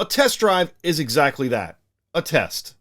A test drive is exactly that, a test.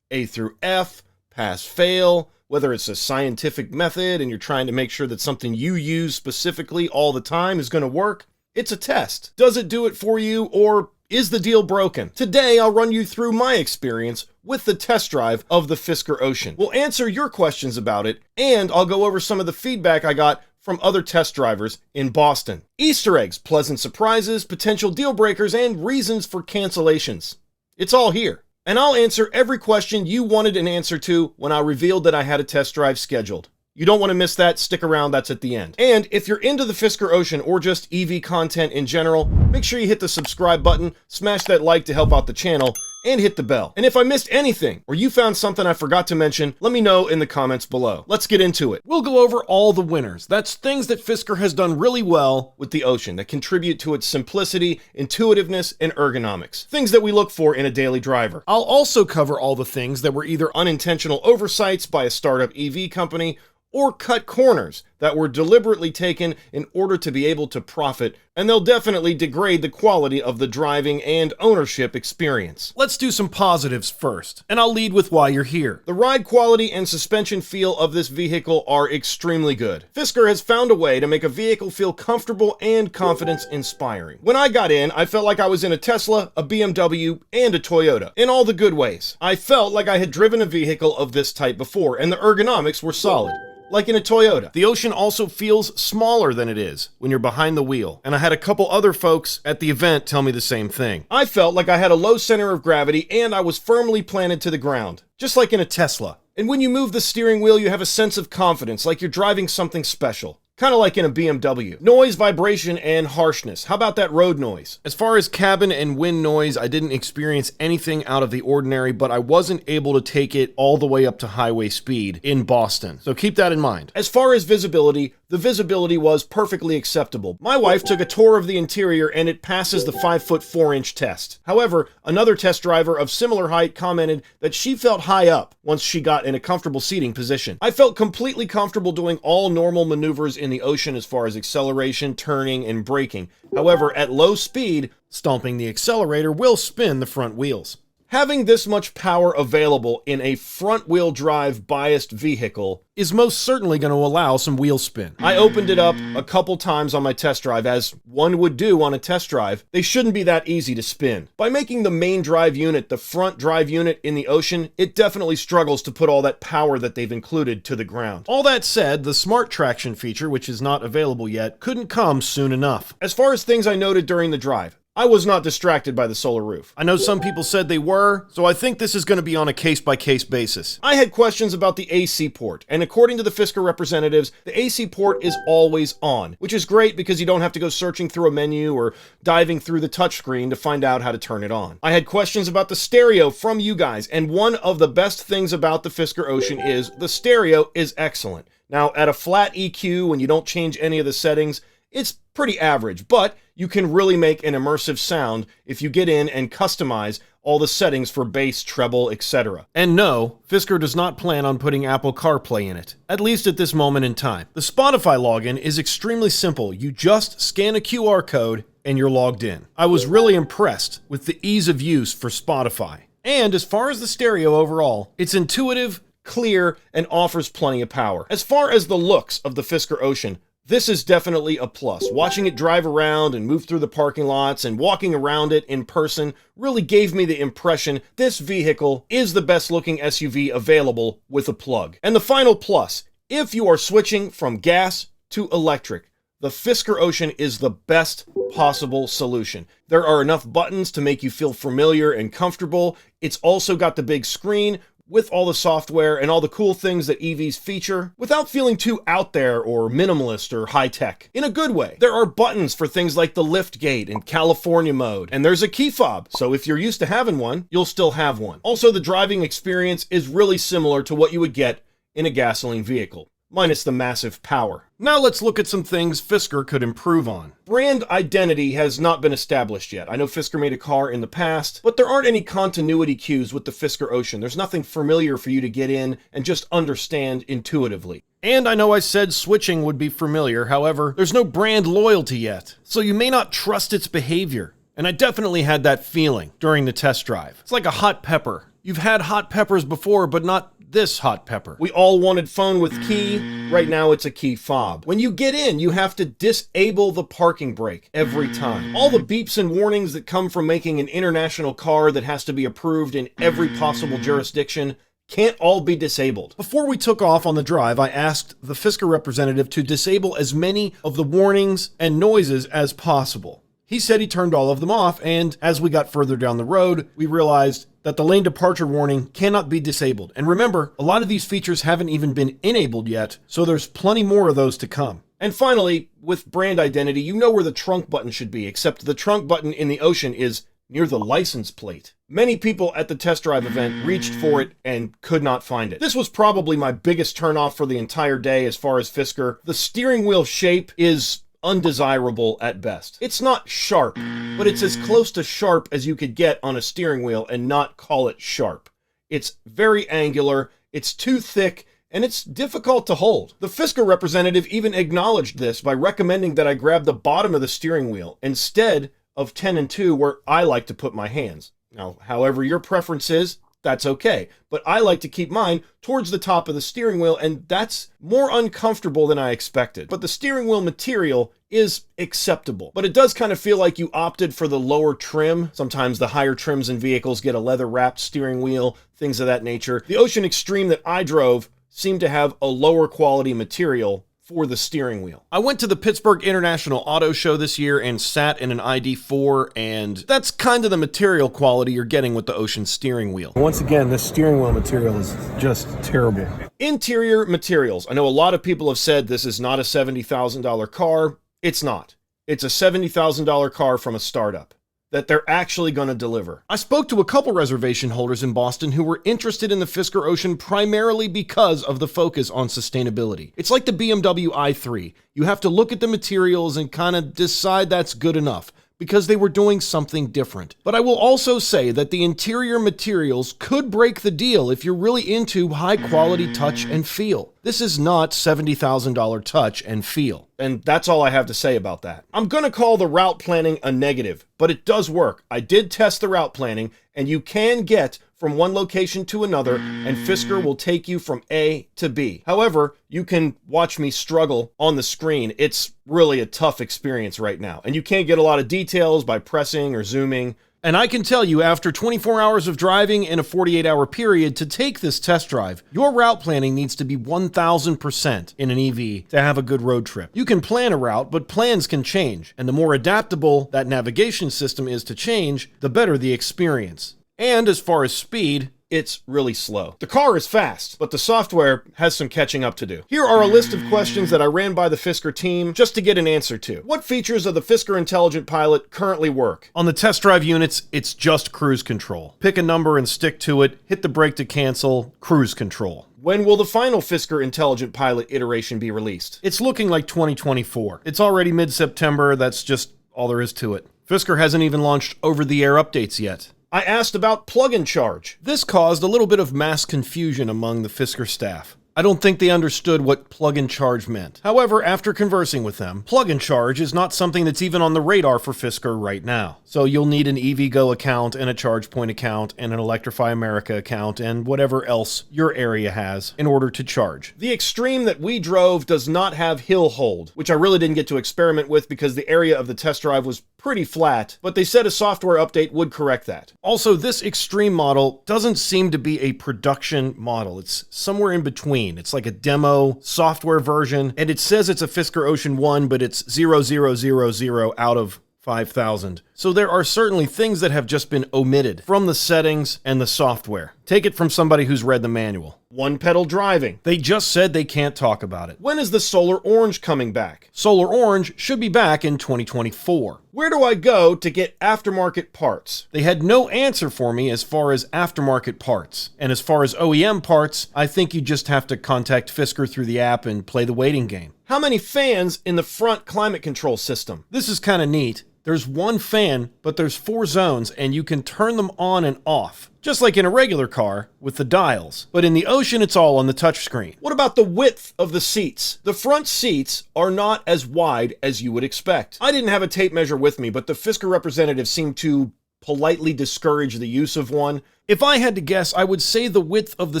A through F, pass, fail, whether it's a scientific method and you're trying to make sure that something you use specifically all the time is going to work, it's a test. Does it do it for you, or is the deal broken? Today, I'll run you through my experience with the test drive of the Fisker Ocean. We'll answer your questions about it, and I'll go over some of the feedback I got from other test drivers in Boston. Easter eggs, pleasant surprises, potential deal breakers, and reasons for cancellations. It's all here. And I'll answer every question you wanted an answer to when I revealed that I had a test drive scheduled. You don't want to miss that, stick around, that's at the end. And if you're into the Fisker Ocean or just EV content in general, make sure you hit the subscribe button, smash that like to help out the channel, and hit the bell. And if I missed anything, or you found something I forgot to mention, let me know in the comments below. Let's get into it. We'll go over all the winners. That's things that Fisker has done really well with the Ocean that contribute to its simplicity, intuitiveness, and ergonomics. Things that we look for in a daily driver. I'll also cover all the things that were either unintentional oversights by a startup EV company, or cut corners that were deliberately taken in order to be able to profit, and they'll definitely degrade the quality of the driving and ownership experience. Let's do some positives first, and I'll lead with why you're here. The ride quality and suspension feel of this vehicle are extremely good. Fisker has found a way to make a vehicle feel comfortable and confidence-inspiring. When I got in, I felt like I was in a Tesla, a BMW, and a Toyota, in all the good ways. I felt like I had driven a vehicle of this type before, and the ergonomics were solid. Like in a Toyota. The Ocean also feels smaller than it is when you're behind the wheel, and I had a couple other folks at the event tell me the same thing. I felt like I had a low center of gravity and I was firmly planted to the ground, just like in a Tesla. And when you move the steering wheel, you have a sense of confidence, like you're driving something special. Kind of like in a BMW. Noise, vibration, and harshness. How about that road noise? As far as cabin and wind noise, I didn't experience anything out of the ordinary, but I wasn't able to take it all the way up to highway speed in Boston. So keep that in mind. As far as visibility, the visibility was perfectly acceptable. My wife took a tour of the interior and it passes the 5'4" test. However, another test driver of similar height commented that she felt high up once she got in a comfortable seating position. I felt completely comfortable doing all normal maneuvers in the Ocean as far as acceleration, turning, and braking. However, at low speed, stomping the accelerator will spin the front wheels. Having this much power available in a front-wheel drive biased vehicle is most certainly going to allow some wheel spin. I opened it up a couple times on my test drive, as one would do on a test drive. They shouldn't be that easy to spin. By making the main drive unit the front drive unit in the Ocean, it definitely struggles to put all that power that they've included to the ground. All that said, the Smart Traction feature, which is not available yet, couldn't come soon enough. As far as things I noted during the drive, I was not distracted by the solar roof. I know some people said they were, so I think this is going to be on a case-by-case basis. I had questions about the AC port, and according to the Fisker representatives, the AC port is always on, which is great because you don't have to go searching through a menu or diving through the touchscreen to find out how to turn it on. I had questions about the stereo from you guys, and one of the best things about the Fisker Ocean is the stereo is excellent. Now, at a flat EQ, when you don't change any of the settings, it's pretty average, but you can really make an immersive sound if you get in and customize all the settings for bass, treble, etc. And no, Fisker does not plan on putting Apple CarPlay in it, at least at this moment in time. The Spotify login is extremely simple. You just scan a QR code and you're logged in. I was really impressed with the ease of use for Spotify. And as far as the stereo overall, it's intuitive, clear, and offers plenty of power. As far as the looks of the Fisker Ocean, this is definitely a plus. Watching it drive around and move through the parking lots and walking around it in person really gave me the impression this vehicle is the best looking SUV available with a plug. And the final plus, if you are switching from gas to electric, the Fisker Ocean is the best possible solution. There are enough buttons to make you feel familiar and comfortable. It's also got the big screen with all the software and all the cool things that EVs feature without feeling too out there or minimalist or high-tech. In a good way. There are buttons for things like the lift gate and California mode, and there's a key fob, so if you're used to having one, you'll still have one. Also, the driving experience is really similar to what you would get in a gasoline vehicle, minus the massive power. Now let's look at some things Fisker could improve on. Brand identity has not been established yet. I know Fisker made a car in the past, but there aren't any continuity cues with the Fisker Ocean. There's nothing familiar for you to get in and just understand intuitively. And I know I said switching would be familiar, however, there's no brand loyalty yet, so you may not trust its behavior. And I definitely had that feeling during the test drive. It's like a hot pepper. You've had hot peppers before, but not this hot pepper. We all wanted phone with key. Right now it's a key fob. When you get in, you have to disable the parking brake every time. All the beeps and warnings that come from making an international car that has to be approved in every possible jurisdiction can't all be disabled. Before we took off on the drive, I asked the Fisker representative to disable as many of the warnings and noises as possible. He said he turned all of them off, and as we got further down the road, we realized that the lane departure warning cannot be disabled. And remember, a lot of these features haven't even been enabled yet, so there's plenty more of those to come. And finally, with brand identity, you know where the trunk button should be, except the trunk button in the Ocean is near the license plate. Many people at the test drive event reached for it and could not find it. This was probably my biggest turnoff for the entire day as far as Fisker. The steering wheel shape is undesirable at best. It's not sharp, but it's as close to sharp as you could get on a steering wheel and not call it sharp. It's very angular, it's too thick, and it's difficult to hold. The Fisker representative even acknowledged this by recommending that I grab the bottom of the steering wheel instead of 10 and 2 where I like to put my hands. Now, however your preference is, that's okay. But I like to keep mine towards the top of the steering wheel, and that's more uncomfortable than I expected. But the steering wheel material is acceptable. But it does kind of feel like you opted for the lower trim. Sometimes the higher trims in vehicles get a leather-wrapped steering wheel, things of that nature. The Ocean Extreme that I drove seemed to have a lower quality material for the steering wheel. I went to the Pittsburgh International Auto Show this year and sat in an ID4, and that's kind of the material quality you're getting with the Ocean steering wheel. Once again, this steering wheel material is just terrible. Interior materials. I know a lot of people have said this is not a $70,000 car. It's not. It's a $70,000 car from a startup that they're actually going to deliver. I spoke to a couple reservation holders in Boston who were interested in the Fisker Ocean primarily because of the focus on sustainability. It's like the BMW i3. You have to look at the materials and kind of decide that's good enough, because they were doing something different. But I will also say that the interior materials could break the deal if you're really into high quality touch and feel. This is not $70,000 touch and feel. And that's all I have to say about that. I'm gonna call the route planning a negative, but it does work. I did test the route planning, and you can get from one location to another, and Fisker will take you from A to B. However, you can watch me struggle on the screen. It's really a tough experience right now, and you can't get a lot of details by pressing or zooming. And I can tell you, after 24 hours of driving in a 48-hour period to take this test drive, your route planning needs to be 1,000% in an EV to have a good road trip. You can plan a route, but plans can change, and the more adaptable that navigation system is to change, the better the experience. And as far as speed, it's really slow. The car is fast, but the software has some catching up to do. Here are a list of questions that I ran by the Fisker team just to get an answer to. What features of the Fisker Intelligent Pilot currently work? On the test drive units, it's just cruise control. Pick a number and stick to it, hit the brake to cancel, cruise control. When will the final Fisker Intelligent Pilot iteration be released? It's looking like 2024. It's already mid-September, that's just all there is to it. Fisker hasn't even launched over-the-air updates yet. I asked about plug and charge. This caused a little bit of mass confusion among the Fisker staff. I don't think they understood what plug and charge meant. However, after conversing with them, plug and charge is not something that's even on the radar for Fisker right now. So you'll need an EVgo account and a ChargePoint account and an Electrify America account and whatever else your area has in order to charge. The Extreme that we drove does not have hill hold, which I really didn't get to experiment with because the area of the test drive was pretty flat, but they said a software update would correct that. Also, this Extreme model doesn't seem to be a production model. It's somewhere in between. It's like a demo software version, and it says it's a Fisker Ocean 1, but it's 0000 out of 5,000. So there are certainly things that have just been omitted from the settings and the software. Take it from somebody who's read the manual. One pedal driving. They just said they can't talk about it. When is the Solar Orange coming back? Solar Orange should be back in 2024. Where do I go to get aftermarket parts? They had no answer for me as far as aftermarket parts. And as far as OEM parts, I think you just have to contact Fisker through the app and play the waiting game. How many fans in the front climate control system? This is kind of neat. There's one fan, but there's 4 zones, and you can turn them on and off, just like in a regular car with the dials. But in the Ocean, it's all on the touchscreen. What about the width of the seats? The front seats are not as wide as you would expect. I didn't have a tape measure with me, but the Fisker representative seemed to politely discourage the use of one. If I had to guess, I would say the width of the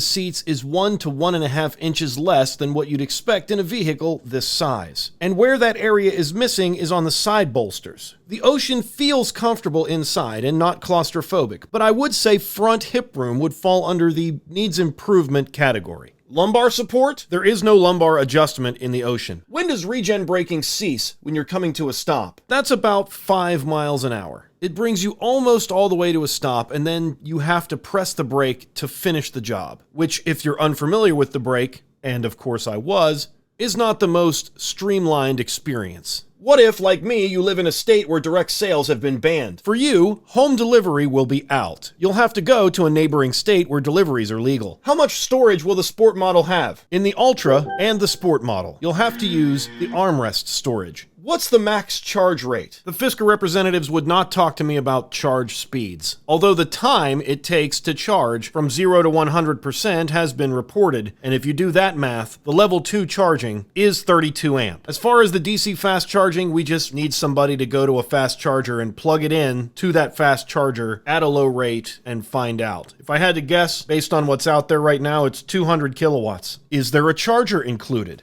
seats is 1 to 1.5 inches less than what you'd expect in a vehicle this size. And where that area is missing is on the side bolsters. The Ocean feels comfortable inside and not claustrophobic, but I would say front hip room would fall under the needs improvement category. Lumbar support? There is no lumbar adjustment in the Ocean. When does regen braking cease when you're coming to a stop? That's about 5 miles an hour. It brings you almost all the way to a stop, and then you have to press the brake to finish the job, which, if you're unfamiliar with the brake, and of course I was, is not the most streamlined experience. What if, like me, you live in a state where direct sales have been banned? For you, home delivery will be out. You'll have to go to a neighboring state where deliveries are legal. How much storage will the Sport model have? In the Ultra and the Sport model, you'll have to use the armrest storage. What's the max charge rate? The Fisker representatives would not talk to me about charge speeds, although the time it takes to charge from 0 to 100% has been reported, and if you do that math, the level 2 charging is 32 amp. As far as the DC fast charging, we just need somebody to go to a fast charger and plug it in to that fast charger at a low rate and find out. If I had to guess, based on what's out there right now, it's 200 kilowatts. Is there a charger included?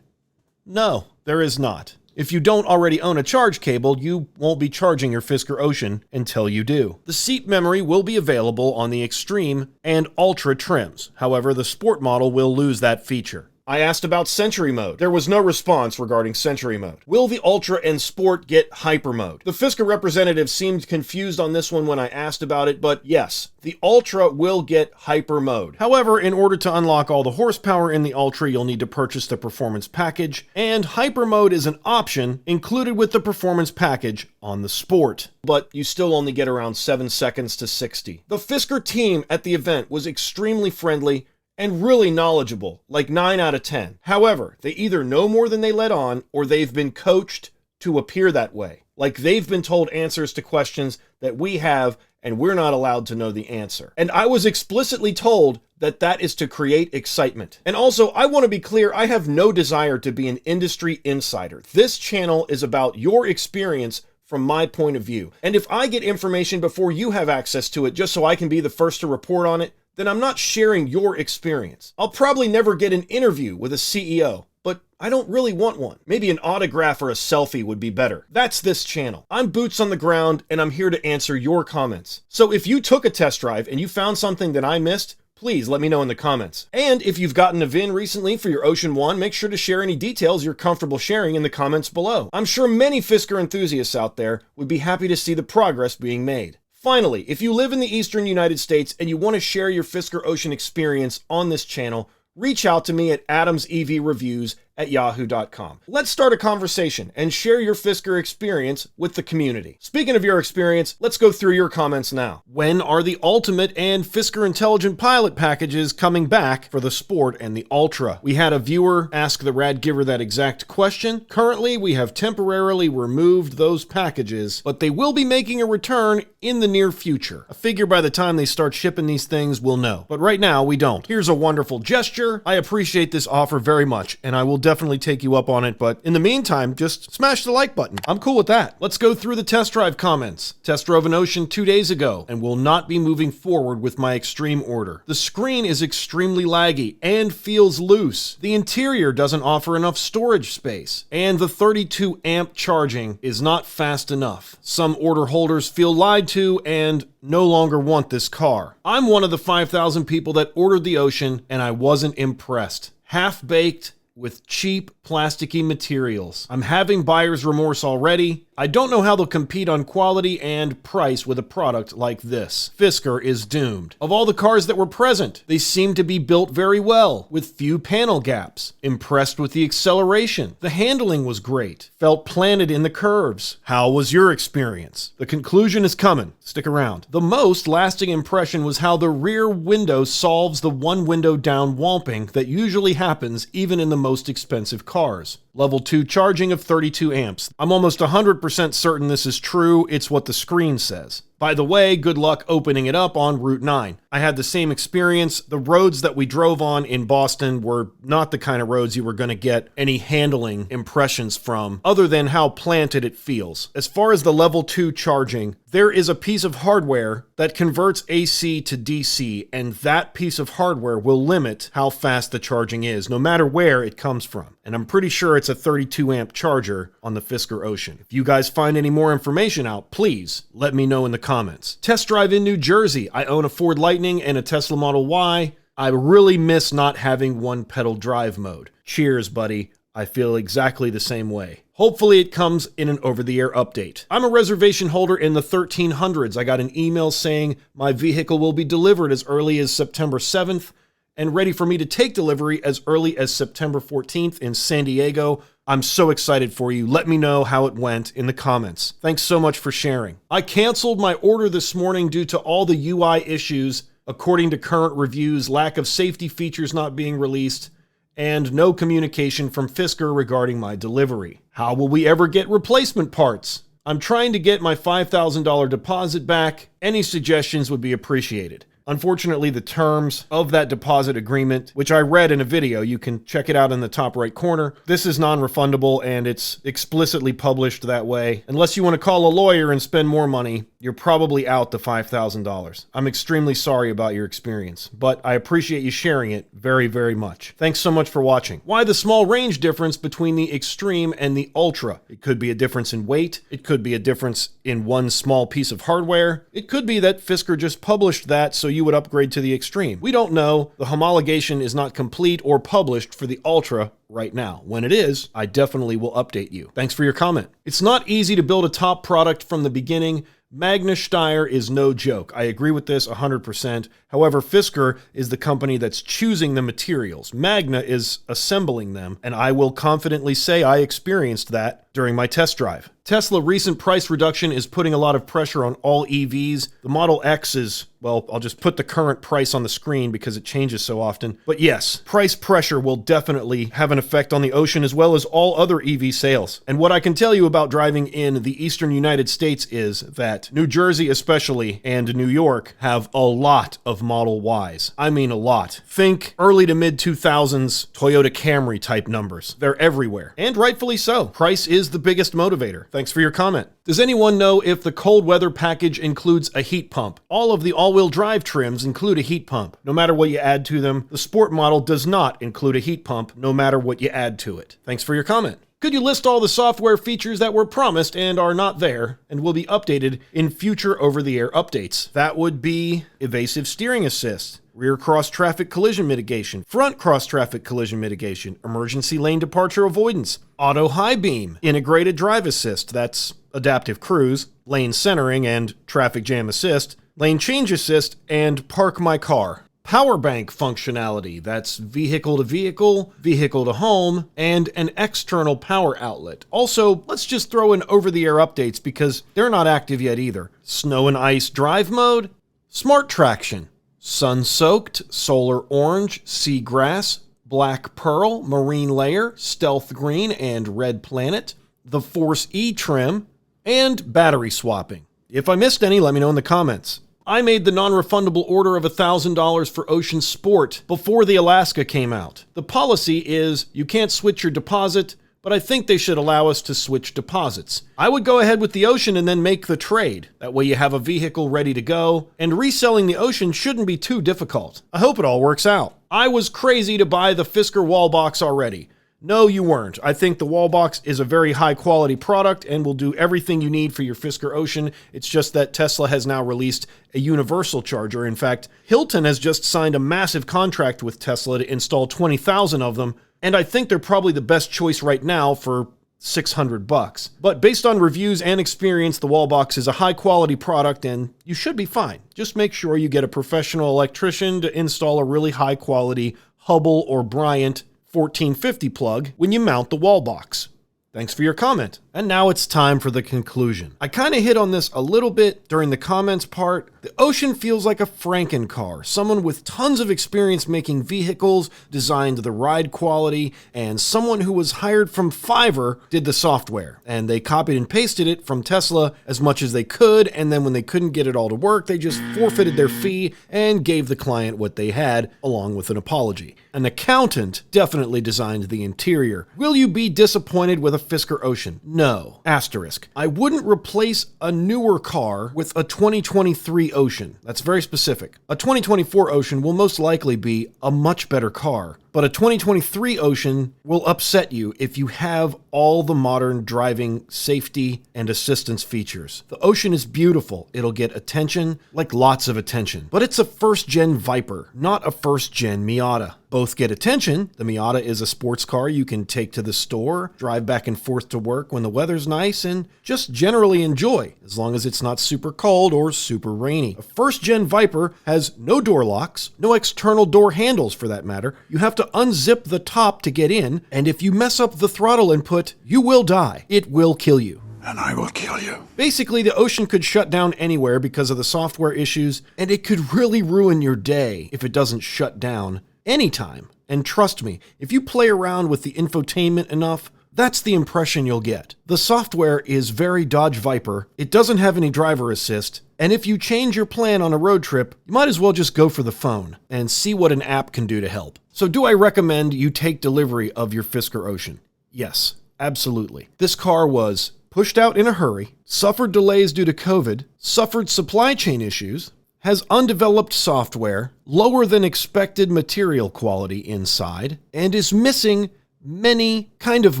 No, there is not. If you don't already own a charge cable, you won't be charging your Fisker Ocean until you do. The seat memory will be available on the Extreme and Ultra trims. However, the Sport model will lose that feature. I asked about Century Mode. There was no response regarding Century Mode. Will the Ultra and Sport get Hyper Mode? The Fisker representative seemed confused on this one when I asked about it, but yes, the Ultra will get Hyper Mode. However, in order to unlock all the horsepower in the Ultra, you'll need to purchase the Performance Package, and Hyper Mode is an option included with the Performance Package on the Sport. But you still only get around 7 seconds to 60. The Fisker team at the event was extremely friendly and really knowledgeable, like 9 out of 10. However, they either know more than they let on, or they've been coached to appear that way. Like they've been told answers to questions that we have, and we're not allowed to know the answer. And I was explicitly told that that is to create excitement. And also, I want to be clear, I have no desire to be an industry insider. This channel is about your experience from my point of view. And if I get information before you have access to it, just so I can be the first to report on it, then I'm not sharing your experience. I'll probably never get an interview with a CEO, but I don't really want one. Maybe an autograph or a selfie would be better. That's this channel. I'm boots on the ground, and I'm here to answer your comments. So if you took a test drive and you found something that I missed, please let me know in the comments. And if you've gotten a VIN recently for your Ocean One, make sure to share any details you're comfortable sharing in the comments below. I'm sure many Fisker enthusiasts out there would be happy to see the progress being made. Finally, if you live in the Eastern United States and you want to share your Fisker Ocean experience on this channel, reach out to me at adamsevreviews@yahoo.com. Let's start a conversation and share your Fisker experience with the community. Speaking of your experience, let's go through your comments now. When are the Ultimate and Fisker Intelligent Pilot packages coming back for the Sport and the Ultra? We had a viewer ask the Rad Giver that exact question. Currently, we have temporarily removed those packages, but they will be making a return in the near future. I figure by the time they start shipping these things, we'll know. But right now, we don't. Here's a wonderful gesture. I appreciate this offer very much, and I will definitely take you up on it, but in the meantime, just smash the like button. I'm cool with that. Let's go through the test drive comments. Test drove an Ocean 2 days ago and will not be moving forward with my Extreme order. The screen is extremely laggy and feels loose. The interior doesn't offer enough storage space, and the 32 amp charging is not fast enough. Some order holders feel lied to and no longer want this car. I'm one of the 5,000 people that ordered the Ocean, and I wasn't impressed. Half-baked with cheap, plasticky materials. I'm having buyer's remorse already. I don't know how they'll compete on quality and price with a product like this. Fisker is doomed. Of all the cars that were present, they seem to be built very well, with few panel gaps. Impressed with the acceleration. The handling was great. Felt planted in the curves. How was your experience? The conclusion is coming. Stick around. The most lasting impression was how the rear window solves the one window down wamping that usually happens even in the most most expensive cars. Level 2 charging of 32 amps. I'm almost 100% certain this is true. It's what the screen says. By the way, good luck opening it up on Route 9. I had the same experience. The roads that we drove on in Boston were not the kind of roads you were going to get any handling impressions from, other than how planted it feels. As far as the level 2 charging, there is a piece of hardware that converts AC to DC, and that piece of hardware will limit how fast the charging is, no matter where it comes from. And I'm pretty sure it's a 32 amp charger on the Fisker Ocean. If you guys find any more information out, please let me know in the comments. Test drive in New Jersey. I own a Ford Lightning and a Tesla Model Y. I really miss not having one pedal drive mode. Cheers, buddy. I feel exactly the same way. Hopefully it comes in an over-the-air update. I'm a reservation holder in the 1300s. I got an email saying my vehicle will be delivered as early as September 7th and ready for me to take delivery as early as September 14th in San Diego. I'm so excited for you. Let me know how it went in the comments. Thanks so much for sharing. I canceled my order this morning due to all the UI issues, according to current reviews, lack of safety features not being released, and no communication from Fisker regarding my delivery. How will we ever get replacement parts? I'm trying to get my $5,000 deposit back. Any suggestions would be appreciated. Unfortunately, the terms of that deposit agreement, which I read in a video, you can check it out in the top right corner. This is non-refundable and it's explicitly published that way. Unless you want to call a lawyer and spend more money, you're probably out the $5,000. I'm extremely sorry about your experience, but I appreciate you sharing it very, very much. Thanks so much for watching. Why the small range difference between the Extreme and the Ultra? It could be a difference in weight. It could be a difference in one small piece of hardware. It could be that Fisker just published that so you would upgrade to the Extreme. We don't know. The homologation is not complete or published for the Ultra right now. When it is, I definitely will update you. Thanks for your comment. It's not easy to build a top product from the beginning. Magna Steyr is no joke. I agree with this 100%. However, Fisker is the company that's choosing the materials. Magna is assembling them, and I will confidently say I experienced that during my test drive. Tesla recent price reduction is putting a lot of pressure on all EVs. The Model X is, well, I'll just put the current price on the screen because it changes so often. But yes, price pressure will definitely have an effect on the Ocean as well as all other EV sales. And what I can tell you about driving in the eastern United States is that New Jersey especially and New York have a lot of Model Ys. I mean a lot. Think early to mid 2000s Toyota Camry type numbers. They're everywhere. And rightfully so. Price is the biggest motivator. Thanks for your comment. Does anyone know if the cold weather package includes a heat pump? All of the all-wheel drive trims include a heat pump, no matter what you add to them. The Sport model does not include a heat pump, no matter what you add to it. Thanks for your comment. Could you list all the software features that were promised and are not there and will be updated in future over-the-air updates? That would be evasive steering assist, rear cross-traffic collision mitigation, front cross-traffic collision mitigation, emergency lane departure avoidance, auto high beam, integrated drive assist, that's adaptive cruise, lane centering and traffic jam assist, lane change assist, and park my car. Power bank functionality, that's vehicle to vehicle, vehicle to home, and an external power outlet. Also, let's just throw in over-the-air updates because they're not active yet either. Snow and ice drive mode, smart traction, sun-soaked, solar orange, seagrass, black pearl, marine layer, stealth green, and red planet, the Force E trim, and battery swapping. If I missed any, let me know in the comments. I made the non-refundable order of $1,000 for Ocean Sport before the Alaska came out. The policy is you can't switch your deposit, but I think they should allow us to switch deposits. I would go ahead with the Ocean and then make the trade. That way you have a vehicle ready to go, and reselling the Ocean shouldn't be too difficult. I hope it all works out. I was crazy to buy the Fisker wall box already. No, you weren't. I think the wall box is a very high quality product and will do everything you need for your Fisker Ocean. It's just that Tesla has now released a universal charger. In fact, Hilton has just signed a massive contract with Tesla to install 20,000 of them, and I think they're probably the best choice right now for $600. But based on reviews and experience, the wall box is a high quality product and you should be fine. Just make sure you get a professional electrician to install a really high quality Hubble or Bryant 1450 plug when you mount the wall box. Thanks for your comment. And now it's time for the conclusion. I kind of hit on this a little bit during the comments part. The Ocean feels like a Franken-car, someone with tons of experience making vehicles, designed the ride quality, and someone who was hired from Fiverr did the software. And they copied and pasted it from Tesla as much as they could, and then when they couldn't get it all to work, they just forfeited their fee and gave the client what they had, along with an apology. An accountant definitely designed the interior. Will you be disappointed with a Fisker Ocean? No. Asterisk. I wouldn't replace a newer car with a 2023 Ocean. That's very specific. A 2024 Ocean will most likely be a much better car, but a 2023 Ocean will upset you if you have all the modern driving safety and assistance features. The Ocean is beautiful. It'll get attention, like lots of attention. But it's a first-gen Viper, not a first-gen Miata. Both get attention. The Miata is a sports car you can take to the store, drive back and forth to work when the weather's nice, and just generally enjoy, as long as it's not super cold or super rainy. A first-gen Viper has no door locks, no external door handles for that matter. You have to unzip the top to get in, and if you mess up the throttle input, you will die. It will kill you. And I will kill you. Basically, the Ocean could shut down anywhere because of the software issues, and it could really ruin your day if it doesn't shut down anytime. And trust me, if you play around with the infotainment enough, that's the impression you'll get. The software is very Dodge Viper, it doesn't have any driver assist, and if you change your plan on a road trip, you might as well just go for the phone and see what an app can do to help. So do I recommend you take delivery of your Fisker Ocean? Yes, absolutely. This car was pushed out in a hurry, suffered delays due to COVID, suffered supply chain issues, has undeveloped software, lower than expected material quality inside, and is missing many kind of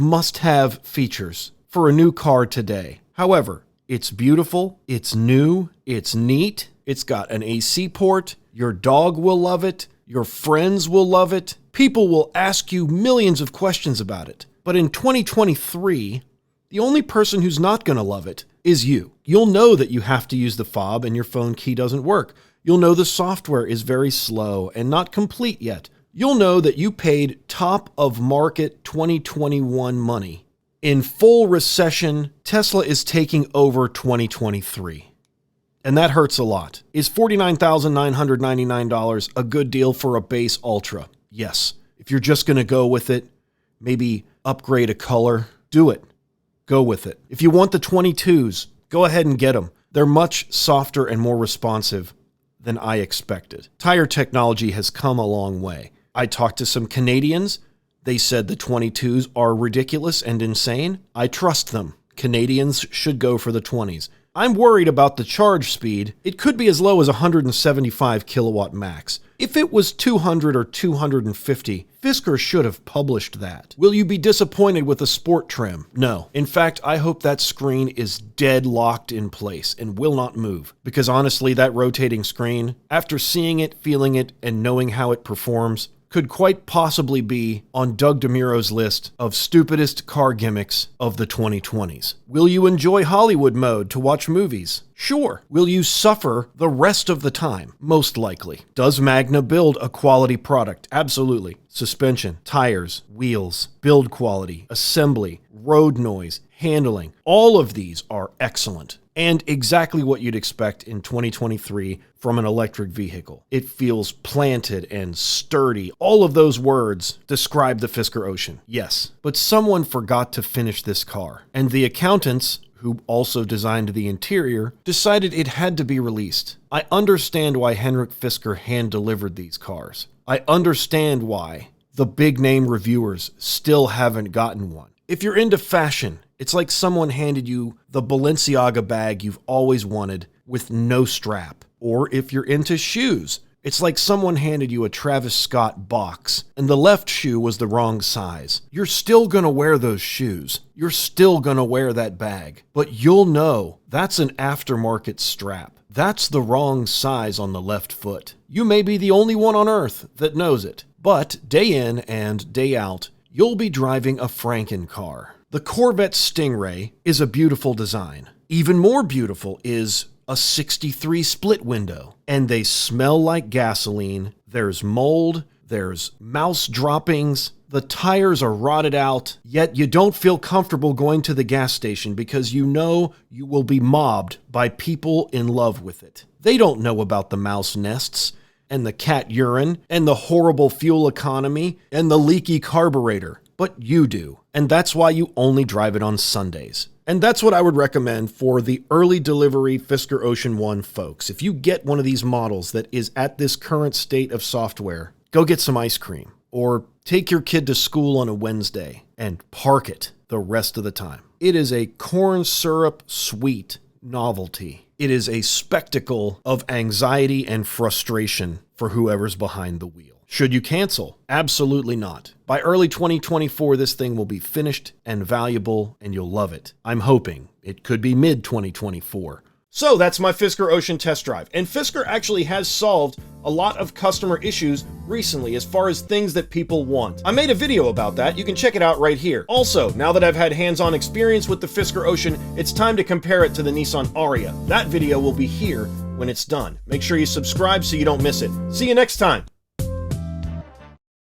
must-have features for a new car today. However, it's beautiful, it's new, it's neat, it's got an AC port, your dog will love it, your friends will love it, people will ask you millions of questions about it. But in 2023, the only person who's not going to love it is you. You'll know that you have to use the fob and your phone key doesn't work. You'll know the software is very slow and not complete yet. You'll know that you paid top of market 2021 money. In full recession, Tesla is taking over 2023. And that hurts a lot. Is $49,999 a good deal for a base Ultra? Yes. If you're just going to go with it, maybe upgrade a color, do it. Go with it. If you want the 22s, go ahead and get them. They're much softer and more responsive than I expected. Tire technology has come a long way. I talked to some Canadians. They said the 22s are ridiculous and insane. I trust them. Canadians should go for the 20s. I'm worried about the charge speed. It could be as low as 175 kilowatt max. If it was 200 or 250, Fisker should have published that. Will you be disappointed with the sport trim? No. In fact, I hope that screen is dead locked in place and will not move. Because honestly, that rotating screen, after seeing it, feeling it, and knowing how it performs, could quite possibly be on Doug DeMuro's list of stupidest car gimmicks of the 2020s. Will you enjoy Hollywood mode to watch movies? Sure. Will you suffer the rest of the time? Most likely. Does Magna build a quality product? Absolutely. Suspension, tires, wheels, build quality, assembly, road noise, handling. All of these are excellent. And exactly what you'd expect in 2023 from an electric vehicle. It feels planted and sturdy. All of those words describe the Fisker Ocean. Yes, but someone forgot to finish this car. And the accountants, who also designed the interior, decided it had to be released. I understand why Henrik Fisker hand-delivered these cars. I understand why the big-name reviewers still haven't gotten one. If you're into fashion, it's like someone handed you the Balenciaga bag you've always wanted with no strap. Or if you're into shoes, it's like someone handed you a Travis Scott box and the left shoe was the wrong size. You're still gonna wear those shoes. You're still gonna wear that bag. But you'll know that's an aftermarket strap. That's the wrong size on the left foot. You may be the only one on earth that knows it. But day in and day out, you'll be driving a Franken car. The Corvette Stingray is a beautiful design. Even more beautiful is a 63 split window. And they smell like gasoline. There's mold, there's mouse droppings, The tires are rotted out, yet you don't feel comfortable going to the gas station because you know you will be mobbed by people in love with it. They don't know about the mouse nests, and the cat urine, and the horrible fuel economy, and the leaky carburetor. But you do, and that's why you only drive it on Sundays. And that's what I would recommend for the early delivery Fisker Ocean One folks. If you get one of these models that is at this current state of software, go get some ice cream, or take your kid to school on a Wednesday and park it the rest of the time. It is a corn syrup sweet novelty. It is a spectacle of anxiety and frustration for whoever's behind the wheel. Should you cancel? Absolutely not. By early 2024, this thing will be finished and valuable, and you'll love it. I'm hoping it could be mid-2024. So that's my Fisker Ocean test drive. And Fisker actually has solved a lot of customer issues recently as far as things that people want. I made a video about that. You can check it out right here. Also, now that I've had hands-on experience with the Fisker Ocean, it's time to compare it to the Nissan Ariya. That video will be here when it's done. Make sure you subscribe so you don't miss it. See you next time.